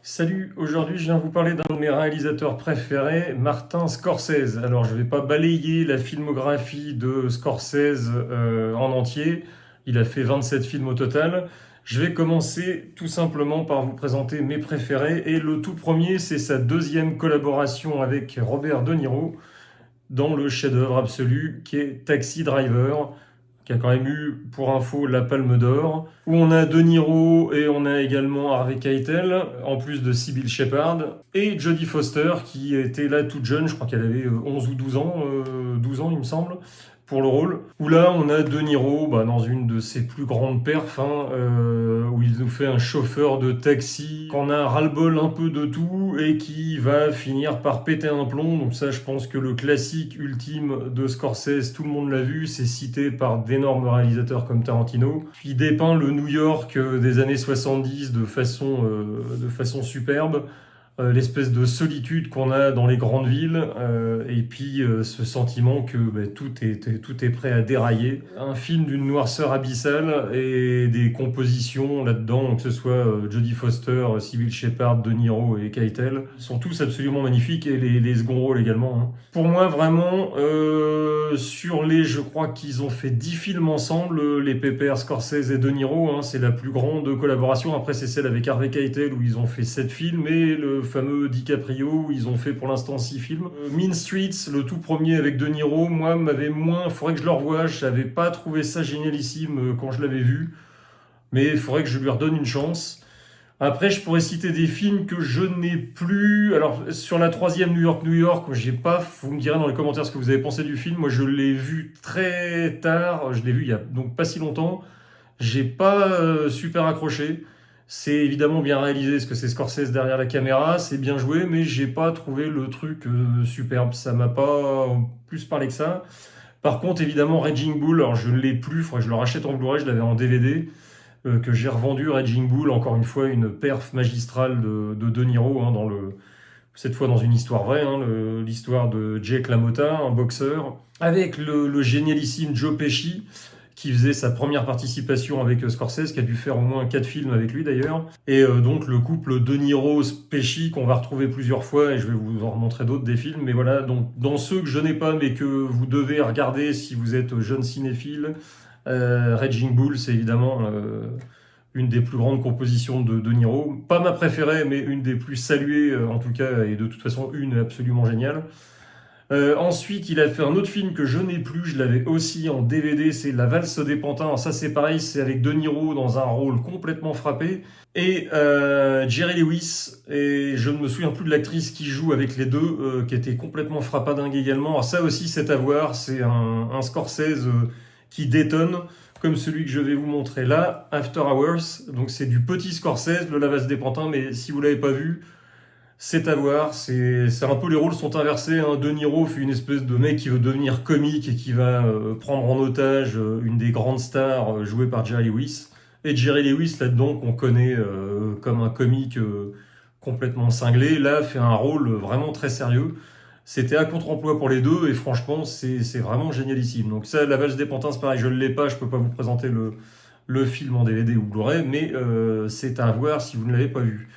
Salut, aujourd'hui je viens vous parler d'un de mes réalisateurs préférés, Martin Scorsese. Alors je vais pas balayer la filmographie de Scorsese en entier, il a fait 27 films au total. Je vais commencer tout simplement par vous présenter mes préférés et le tout premier c'est sa deuxième collaboration avec Robert De Niro dans le chef-d'œuvre absolu qui est Taxi Driver, qui a quand même eu, pour info, la Palme d'Or, où on a De Niro et on a également Harvey Keitel, en plus de Sybil Shepherd, et Jodie Foster, qui était là toute jeune, je crois qu'elle avait 11 ou 12 ans il me semble, pour le rôle. Où là, on a De Niro dans une de ses plus grandes perfs, où il nous fait un chauffeur de taxi, qu'on a ras-le-bol un peu de tout, et qui va finir par péter un plomb. Donc ça, je pense que le classique ultime de Scorsese, tout le monde l'a vu, c'est cité par d'énormes réalisateurs comme Tarantino. Puis dépeint le New York des années 70 de façon superbe. L'espèce de solitude qu'on a dans les grandes villes, et puis ce sentiment que tout est prêt à dérailler. Un film d'une noirceur abyssale et des compositions là-dedans, que ce soit Jodie Foster, Sybil Shepherd, De Niro et Keitel, sont tous absolument magnifiques, et les second rôles également. Pour moi, vraiment, je crois qu'ils ont fait 10 films ensemble, les pépères Scorsese et De Niro, c'est la plus grande collaboration. Après, c'est celle avec Harvey Keitel où ils ont fait 7 films, et le fameux DiCaprio où ils ont fait pour l'instant 6 films. Mean Streets, le tout premier avec De Niro, moi, m'avait moins... Faudrait que je le revoie, je n'avais pas trouvé ça génialissime quand je l'avais vu, mais il faudrait que je lui redonne une chance. Après, je pourrais citer des films que je n'ai plus. Alors, sur la troisième New York, j'ai pas. Vous me direz dans les commentaires ce que vous avez pensé du film. Moi, je l'ai vu très tard. Je l'ai vu il y a donc pas si longtemps. J'ai pas super accroché. C'est évidemment bien réalisé, parce que c'est Scorsese derrière la caméra. C'est bien joué, mais j'ai pas trouvé le truc superbe. Ça m'a pas plus parlé que ça. Par contre, évidemment, Raging Bull. Alors, je l'ai plus. Faudrait que je le rachète en Blu-ray. Je l'avais en DVD que j'ai revendu. Raging Bull, encore une fois, une perf magistrale de Niro, cette fois dans une histoire vraie, l'histoire de Jake LaMotta, un boxeur, avec le génialissime Joe Pesci, qui faisait sa première participation avec Scorsese, qui a dû faire au moins 4 films avec lui d'ailleurs, et donc le couple De Niro-Pesci qu'on va retrouver plusieurs fois, et je vais vous en remontrer d'autres des films, mais voilà, donc dans ceux que je n'ai pas mais que vous devez regarder si vous êtes jeune cinéphile, Raging Bull, c'est évidemment une des plus grandes compositions de Niro. Pas ma préférée, mais une des plus saluées en tout cas, et de toute façon une absolument géniale. Ensuite, il a fait un autre film que je n'ai plus, je l'avais aussi en DVD, c'est La Valse des Pantins. Alors ça, c'est pareil, c'est avec De Niro dans un rôle complètement frappé, et Jerry Lewis, et je ne me souviens plus de l'actrice qui joue avec les deux, qui était complètement frappadingue également. Alors ça aussi, c'est à voir, c'est un Scorsese qui détonne, comme celui que je vais vous montrer là, After Hours. Donc c'est du petit Scorsese, le La Valse des Pantins, mais si vous l'avez pas vu, c'est à voir. C'est un peu, les rôles sont inversés. De Niro fait une espèce de mec qui veut devenir comique et qui va prendre en otage une des grandes stars jouée par Jerry Lewis. Et Jerry Lewis, là-dedans, qu'on connaît comme un comique complètement cinglé, là, fait un rôle vraiment très sérieux. C'était à contre-emploi pour les deux, et franchement, c'est vraiment génialissime. Donc ça, La Valse des Pantins, c'est pareil, je ne l'ai pas, je peux pas vous présenter le film en DVD ou Blu-ray, mais c'est à voir si vous ne l'avez pas vu.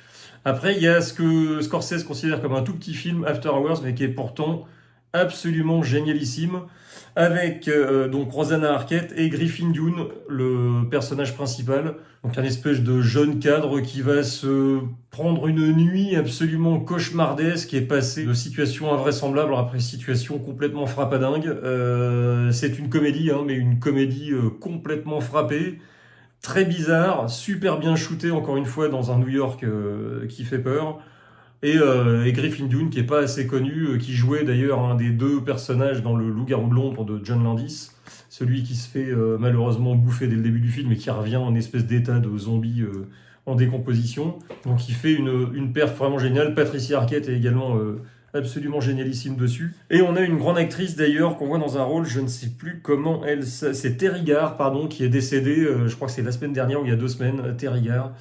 Après, il y a ce que Scorsese considère comme un tout petit film, After Hours, mais qui est pourtant absolument génialissime, avec donc Rosanna Arquette et Griffin Dunne, le personnage principal. Donc un espèce de jeune cadre qui va se prendre une nuit absolument cauchemardesque et passer de situation invraisemblable après situation complètement frappadingue. C'est une comédie, mais une comédie complètement frappée, très bizarre, super bien shooté encore une fois dans un New York qui fait peur. Et Griffin Dunne, qui est pas assez connu, qui jouait d'ailleurs un des deux personnages dans le Loup-garou de Londres de John Landis, celui qui se fait malheureusement bouffer dès le début du film et qui revient en espèce d'état de zombie en décomposition. Donc il fait une perf vraiment géniale. Patricia Arquette est également absolument génialissime dessus. Et on a une grande actrice d'ailleurs qu'on voit dans un rôle, je ne sais plus comment c'est Terry Garr, pardon, qui est décédée, je crois que c'est la semaine dernière ou il y a 2 semaines, Terry Garr,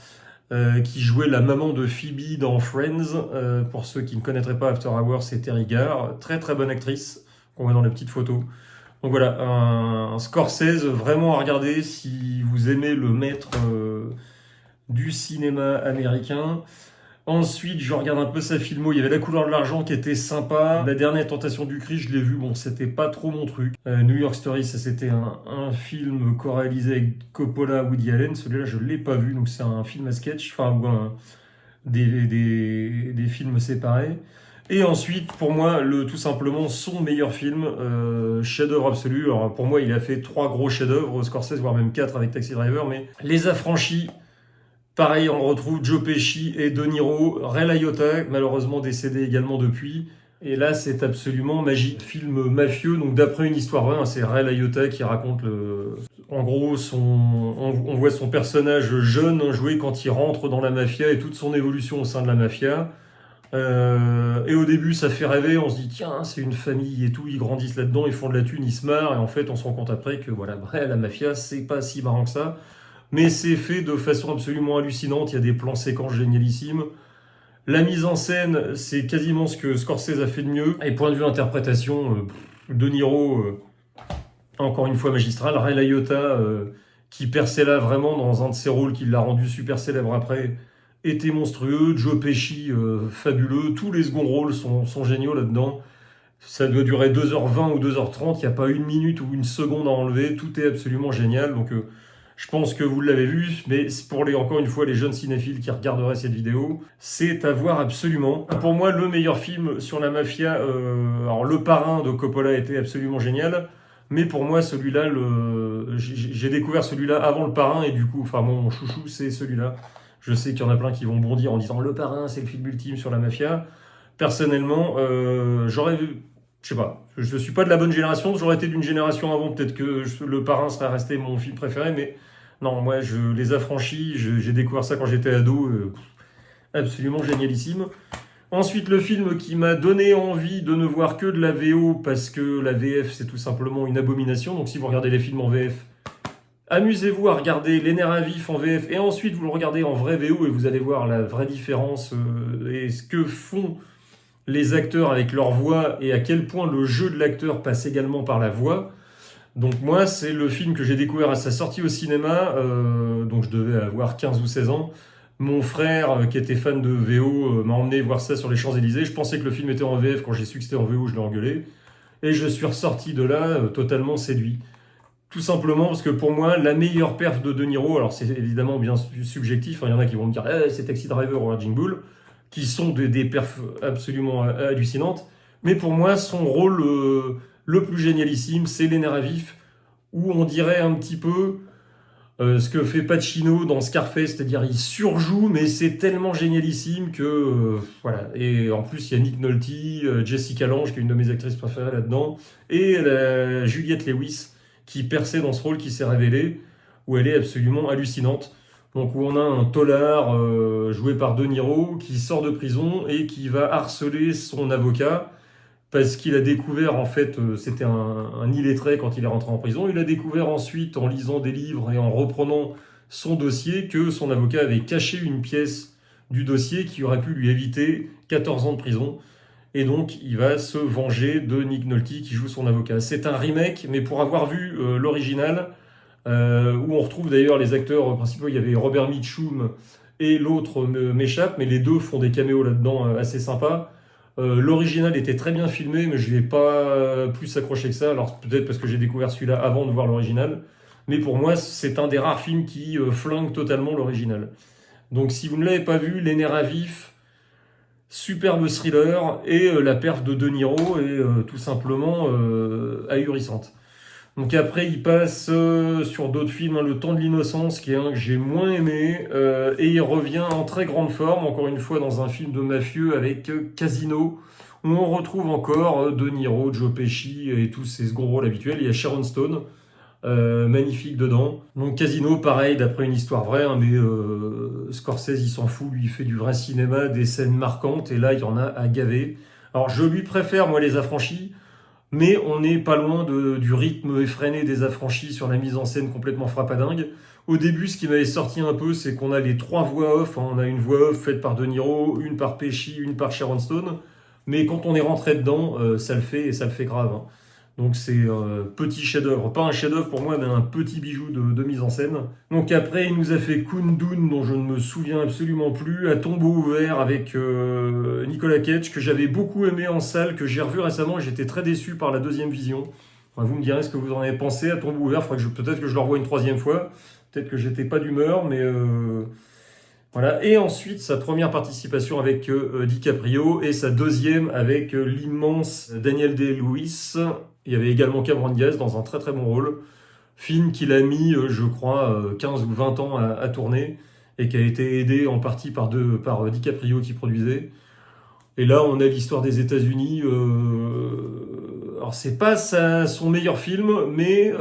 qui jouait la maman de Phoebe dans Friends. Pour ceux qui ne connaîtraient pas After Hours, c'est Terry Garr, très très bonne actrice qu'on voit dans la petite photo. Donc voilà, un Scorsese vraiment à regarder si vous aimez le maître du cinéma américain. Ensuite, je regarde un peu sa filmo. Il y avait La couleur de l'argent qui était sympa. La dernière tentation du Christ, je l'ai vu. Bon, c'était pas trop mon truc. New York Story, ça c'était un film co-réalisé avec Coppola, Woody Allen. Celui-là, je l'ai pas vu. Donc c'est un film à sketch, enfin ou des films séparés. Et ensuite, pour moi, tout simplement son meilleur film, chef-d'œuvre absolu. Alors pour moi, il a fait 3 gros chefs-d'œuvre, Scorsese, voire même 4 avec Taxi Driver. Mais Les Affranchis. Pareil, on retrouve Joe Pesci et De Niro, Ray Liotta, malheureusement décédé également depuis. Et là, c'est absolument magique. Film mafieux, donc d'après une histoire vraie, hein, c'est Ray Liotta qui raconte en gros, on voit son personnage jeune jouer quand il rentre dans la mafia et toute son évolution au sein de la mafia. Et au début, ça fait rêver, on se dit, tiens, c'est une famille et tout, ils grandissent là-dedans, ils font de la thune, ils se marrent, et en fait, on se rend compte après que voilà, bref, la mafia, c'est pas si marrant que ça. Mais c'est fait de façon absolument hallucinante. Il y a des plans séquences génialissimes. La mise en scène, c'est quasiment ce que Scorsese a fait de mieux. Et point de vue interprétation, De Niro, encore une fois magistral. Ray Liotta, qui perçait là vraiment dans un de ses rôles qui l'a rendu super célèbre après, était monstrueux. Joe Pesci, fabuleux. Tous les seconds rôles sont géniaux là-dedans. Ça doit durer 2h20 ou 2h30. Il n'y a pas une minute ou une seconde à enlever. Tout est absolument génial. Donc, je pense que vous l'avez vu, mais pour encore une fois, les jeunes cinéphiles qui regarderaient cette vidéo, c'est à voir absolument. Pour moi, le meilleur film sur la mafia, alors Le Parrain de Coppola était absolument génial, mais pour moi, celui-là, j'ai découvert celui-là avant Le Parrain, et du coup, enfin, mon chouchou, c'est celui-là. Je sais qu'il y en a plein qui vont bondir en disant Le Parrain, c'est le film ultime sur la mafia. Personnellement, je sais pas, je suis pas de la bonne génération, j'aurais été d'une génération avant, peut-être que Le Parrain serait resté mon film préféré, mais non, moi, Les Affranchis, j'ai découvert ça quand j'étais ado, absolument génialissime. Ensuite, le film qui m'a donné envie de ne voir que de la VO, parce que la VF, c'est tout simplement une abomination, donc si vous regardez les films en VF, amusez-vous à regarder Les Nerfs à vif en VF, et ensuite vous le regardez en vrai VO, et vous allez voir la vraie différence, et ce que font les acteurs avec leur voix et à quel point le jeu de l'acteur passe également par la voix. Donc moi, c'est le film que j'ai découvert à sa sortie au cinéma, donc je devais avoir 15 ou 16 ans. Mon frère, qui était fan de VO, m'a emmené voir ça sur les Champs-Élysées. Je pensais que le film était en VF, quand j'ai su que c'était en VO, je l'ai engueulé. Et je suis ressorti de là totalement séduit. Tout simplement parce que pour moi, la meilleure perf de Niro, alors c'est évidemment bien subjectif, hein, il y en a qui vont me dire c'est Taxi Driver ou Raging Bull, qui sont des perfs absolument hallucinantes. Mais pour moi, son rôle le plus génialissime, c'est Les Nerfs à vif, où on dirait un petit peu ce que fait Pacino dans Scarface, c'est-à-dire il surjoue, mais c'est tellement génialissime que voilà. Et en plus, il y a Nick Nolte, Jessica Lange, qui est une de mes actrices préférées là-dedans, et Juliette Lewis, qui perçait dans ce rôle qui s'est révélé, où elle est absolument hallucinante. Donc où on a un tolard joué par De Niro qui sort de prison et qui va harceler son avocat parce qu'il a découvert, en fait, c'était un illettré quand il est rentré en prison. Il a découvert ensuite, en lisant des livres et en reprenant son dossier, que son avocat avait caché une pièce du dossier qui aurait pu lui éviter 14 ans de prison. Et donc, il va se venger de Nick Nolte qui joue son avocat. C'est un remake, mais pour avoir vu l'original, où on retrouve d'ailleurs les acteurs principaux, il y avait Robert Mitchum et l'autre m'échappe, mais les deux font des caméos là-dedans assez sympas. L'original était très bien filmé, mais je ne l'ai pas plus accroché que ça. Alors peut-être parce que j'ai découvert celui-là avant de voir l'original. Mais pour moi, c'est un des rares films qui flingue totalement l'original. Donc si vous ne l'avez pas vu, Les Nerfs à vif, superbe thriller, et la perf de Niro est tout simplement ahurissante. Donc après, il passe sur d'autres films, hein, Le Temps de l'innocence, qui est un que j'ai moins aimé, et il revient en très grande forme, encore une fois, dans un film de mafieux avec Casino, où on retrouve encore De Niro, Joe Pesci et tous ces seconds rôles habituels. Il y a Sharon Stone, magnifique dedans. Donc Casino, pareil, d'après une histoire vraie, hein, mais Scorsese, il s'en fout, lui, il fait du vrai cinéma, des scènes marquantes, et là, il y en a à gaver. Alors je lui préfère, moi, Les Affranchis, mais on n'est pas loin du rythme effréné des Affranchis sur la mise en scène complètement frappadingue. Au début, ce qui m'avait sorti un peu, c'est qu'on a les 3 voix off. On a une voix off faite par De Niro, une par Pesci, une par Sharon Stone. Mais quand on est rentré dedans, ça le fait et ça le fait grave, hein. Donc c'est petit chef-d'œuvre, pas un chef-d'œuvre pour moi, mais un petit bijou de mise en scène. Donc après, il nous a fait Kundun, dont je ne me souviens absolument plus, à tombeau ouvert avec Nicolas Cage, que j'avais beaucoup aimé en salle, que j'ai revu récemment et j'étais très déçu par la deuxième vision. Enfin, vous me direz ce que vous en avez pensé à tombeau ouvert, peut-être que je le revoie une troisième fois, peut-être que j'étais pas d'humeur, mais voilà. Et ensuite, sa première participation avec DiCaprio et sa deuxième avec l'immense Daniel Day-Lewis. Il y avait également Cameron Diaz dans un très très bon rôle. Film qu'il a mis, je crois, 15 ou 20 ans à tourner et qui a été aidé en partie par DiCaprio qui produisait. Et là, on a l'histoire des États-Unis. Alors, c'est pas son meilleur film, mais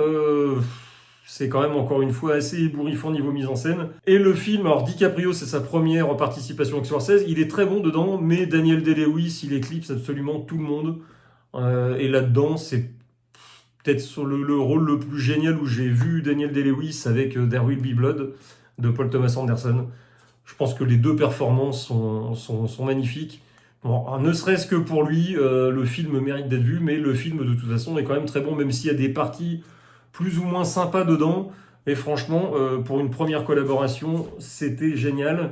c'est quand même encore une fois assez ébouriffant niveau mise en scène. Et le film, alors DiCaprio, c'est sa première participation avec Scorsese, il est très bon dedans, mais Daniel Day-Lewis, il éclipse absolument tout le monde. Et là-dedans, c'est peut-être sur le rôle le plus génial où j'ai vu Daniel Day-Lewis avec There Will Be Blood de Paul Thomas Anderson. Je pense que les deux performances sont magnifiques. Bon, ne serait-ce que pour lui, le film mérite d'être vu, mais le film de toute façon est quand même très bon, même s'il y a des parties plus ou moins sympas dedans. Et franchement, pour une première collaboration, c'était génial.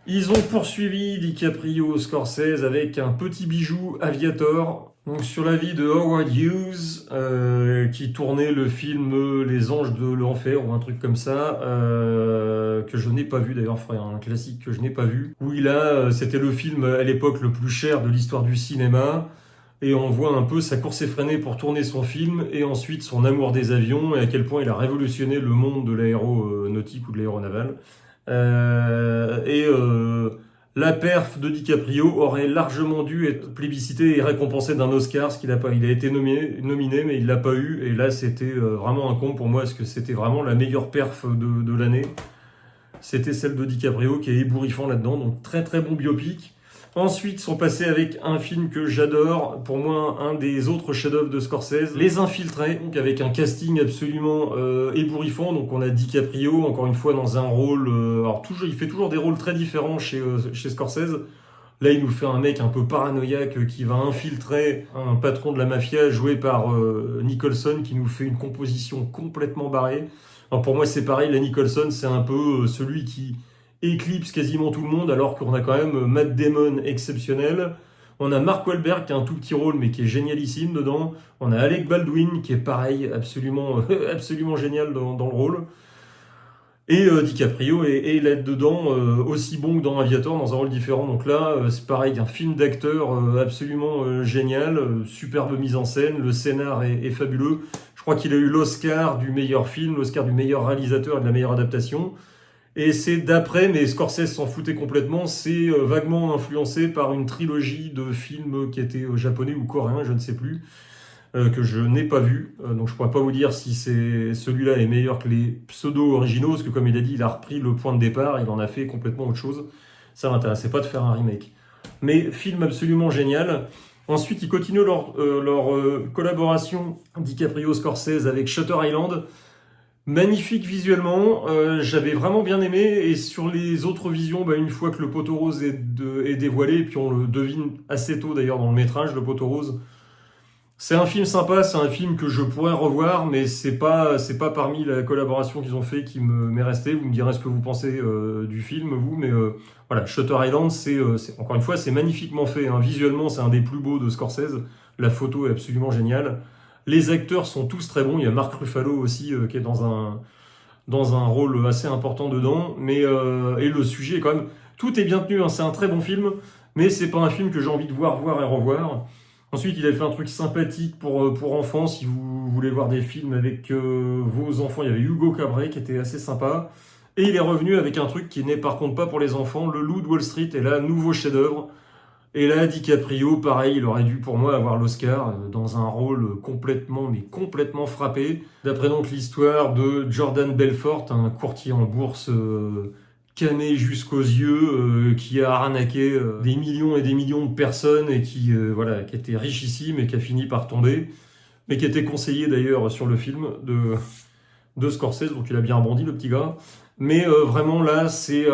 Ils ont poursuivi DiCaprio Scorsese avec un petit bijou Aviator, donc sur la vie de Howard Hughes, qui tournait le film Les Anges de l'Enfer ou un truc comme ça, que je n'ai pas vu d'ailleurs, frère, un classique que je n'ai pas vu, où c'était le film à l'époque le plus cher de l'histoire du cinéma, et on voit un peu sa course effrénée pour tourner son film, et ensuite son amour des avions, et à quel point il a révolutionné le monde de l'aéronautique ou de l'aéronaval. La perf de DiCaprio aurait largement dû être plébiscitée et récompensée d'un Oscar, ce qu'il n'a pas. Il a été nominé, mais il l'a pas eu. Et là, c'était vraiment un comble pour moi, parce que c'était vraiment la meilleure perf de l'année. C'était celle de DiCaprio qui est ébouriffant là-dedans, donc très très bon biopic. Ensuite, sont passés avec un film que j'adore, pour moi un des autres chefs-d'œuvre de Scorsese, Les Infiltrés, donc avec un casting absolument ébouriffant. Donc on a DiCaprio, encore une fois dans un rôle, alors toujours, il fait toujours des rôles très différents chez Scorsese. Là, il nous fait un mec un peu paranoïaque qui va infiltrer un patron de la mafia joué par Nicholson, qui nous fait une composition complètement barrée. Alors pour moi, c'est pareil, la Nicholson, c'est un peu celui qui éclipse quasiment tout le monde, alors qu'on a quand même Matt Damon exceptionnel. On a Mark Wahlberg qui a un tout petit rôle, mais qui est génialissime dedans. On a Alec Baldwin qui est pareil, absolument, absolument génial dans le rôle. Et DiCaprio est là-dedans aussi bon que dans Aviator, dans un rôle différent. Donc là, c'est pareil, un film d'acteur absolument génial, superbe mise en scène, le scénar est fabuleux. Je crois qu'il a eu l'Oscar du meilleur film, l'Oscar du meilleur réalisateur et de la meilleure adaptation. Et c'est d'après, mais Scorsese s'en foutait complètement, c'est vaguement influencé par une trilogie de films qui étaient japonais ou coréens, je ne sais plus, que je n'ai pas vu. Donc je ne pourrais pas vous dire si celui-là est meilleur que les pseudo-originaux, parce que comme il a dit, il a repris le point de départ, il en a fait complètement autre chose. Ça ne m'intéressait pas de faire un remake. Mais film absolument génial. Ensuite, ils continuent leur collaboration DiCaprio-Scorsese avec Shutter Island. Magnifique visuellement, j'avais vraiment bien aimé, et sur les autres visions, une fois que le poteau rose est dévoilé, et puis on le devine assez tôt d'ailleurs dans le métrage, le poteau rose, c'est un film sympa, c'est un film que je pourrais revoir, mais c'est pas parmi la collaboration qu'ils ont fait qui m'est resté. Vous me direz ce que vous pensez du film, vous, mais voilà, Shutter Island, encore une fois, c'est magnifiquement fait, hein. Visuellement, c'est un des plus beaux de Scorsese, la photo est absolument géniale. Les acteurs sont tous très bons. Il y a Mark Ruffalo aussi qui est dans un rôle assez important dedans. Et le sujet est quand même... Tout est bien tenu, hein. C'est un très bon film, mais c'est pas un film que j'ai envie de voir et revoir. Ensuite, il a fait un truc sympathique pour enfants. Si vous voulez voir des films avec vos enfants, il y avait Hugo Cabret qui était assez sympa. Et il est revenu avec un truc qui n'est par contre pas pour les enfants, Le Loup de Wall Street. Et là, nouveau chef-d'œuvre. Et là, DiCaprio, pareil, il aurait dû pour moi avoir l'Oscar dans un rôle complètement frappé. D'après donc l'histoire de Jordan Belfort, un courtier en bourse camé jusqu'aux yeux, qui a arnaqué des millions et des millions de personnes et qui était richissime et qui a fini par tomber, mais qui était conseillé d'ailleurs sur le film de Scorsese, donc il a bien rebondi le petit gars. Mais vraiment là, c'est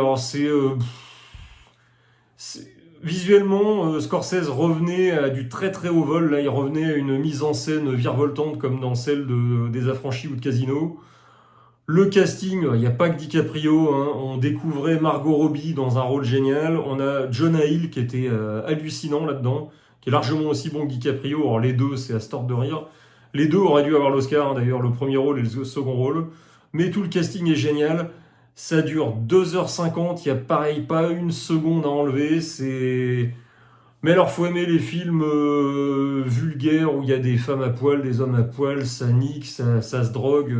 Visuellement, Scorsese revenait à du très très haut vol. Là, il revenait à une mise en scène virevoltante comme dans celle des Affranchis ou de Casino. Le casting, il n'y a pas que DiCaprio, hein. On découvrait Margot Robbie dans un rôle génial. On a Jonah Hill qui était hallucinant là-dedans, qui est largement aussi bon que DiCaprio. Alors les deux, c'est à se tordre de rire. Les deux auraient dû avoir l'Oscar, hein, d'ailleurs, le premier rôle et le second rôle. Mais tout le casting est génial. Ça dure 2h50, il n'y a pareil pas une seconde à enlever. Mais alors, faut aimer les films vulgaires où il y a des femmes à poil, des hommes à poil, ça nique, ça se drogue,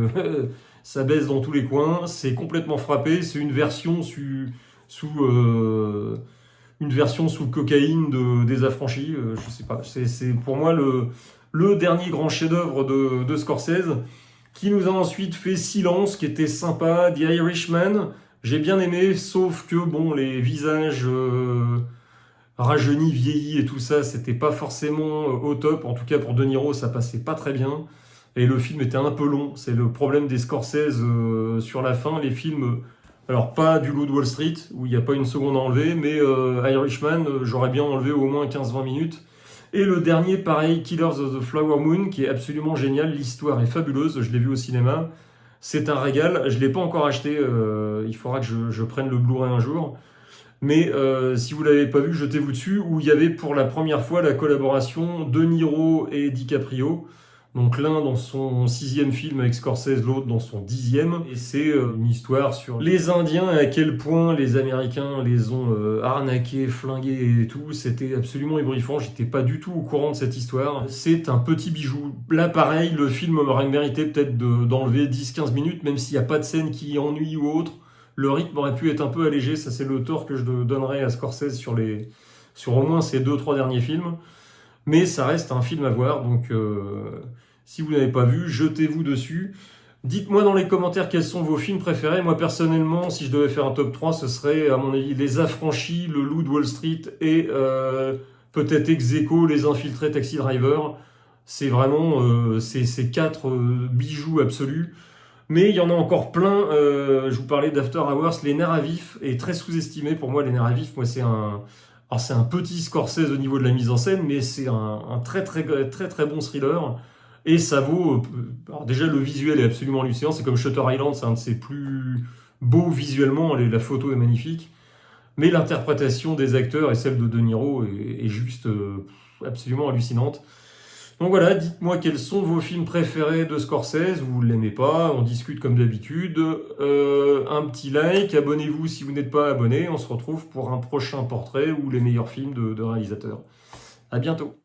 ça baisse dans tous les coins. C'est complètement frappé. C'est sous une version sous cocaïne des Affranchis. Je sais pas. C'est pour moi le dernier grand chef-d'œuvre de Scorsese, qui nous a ensuite fait Silence, qui était sympa, The Irishman. J'ai bien aimé, sauf que bon, les visages rajeunis, vieillis et tout ça, c'était pas forcément au top. En tout cas, pour De Niro, ça passait pas très bien. Et le film était un peu long. C'est le problème des Scorsese sur la fin. Les films, alors pas du Loup de Wall Street, où il n'y a pas une seconde à enlever, mais Irishman, j'aurais bien enlevé au moins 15-20 minutes. Et le dernier, pareil, Killers of the Flower Moon, qui est absolument génial. L'histoire est fabuleuse. Je l'ai vu au cinéma. C'est un régal. Je ne l'ai pas encore acheté. Il faudra que je prenne le Blu-ray un jour. Mais si vous l'avez pas vu, jetez-vous dessus, où il y avait pour la première fois la collaboration de Niro et DiCaprio. Donc l'un dans son 6e film avec Scorsese, l'autre dans son 10e. Et c'est une histoire sur les Indiens et à quel point les Américains les ont arnaqués, flingués et tout. C'était absolument ébriefant, j'étais pas du tout au courant de cette histoire. C'est un petit bijou. Là pareil, le film aurait mérité peut-être d'enlever 10-15 minutes, même s'il n'y a pas de scène qui ennuie ou autre. Le rythme aurait pu être un peu allégé, ça c'est le tort que je donnerais à Scorsese sur au moins ses 2-3 derniers films. Mais ça reste un film à voir, donc si vous n'avez pas vu, jetez-vous dessus. Dites-moi dans les commentaires quels sont vos films préférés. Moi personnellement, si je devais faire un top 3, ce serait à mon avis Les Affranchis, Le Loup de Wall Street et peut-être ex aequo Les Infiltrés, Taxi Driver. C'est vraiment ces quatre bijoux absolus. Mais il y en a encore plein. Je vous parlais d'After Hours. Les Nerfs à vif est très sous-estimé. Pour moi, Les Nerfs à vif, moi, c'est un petit Scorsese au niveau de la mise en scène, mais c'est un très, très, très, très bon thriller. Et ça vaut. Alors déjà, le visuel est absolument hallucinant. C'est comme Shutter Island, c'est un de ses plus beaux visuellement. La photo est magnifique. Mais l'interprétation des acteurs et celle de Niro est juste absolument hallucinante. Donc voilà, dites-moi quels sont vos films préférés de Scorsese, vous ne l'aimez pas, on discute comme d'habitude. Un petit like, abonnez-vous si vous n'êtes pas abonné, on se retrouve pour un prochain portrait ou les meilleurs films de réalisateurs. À bientôt.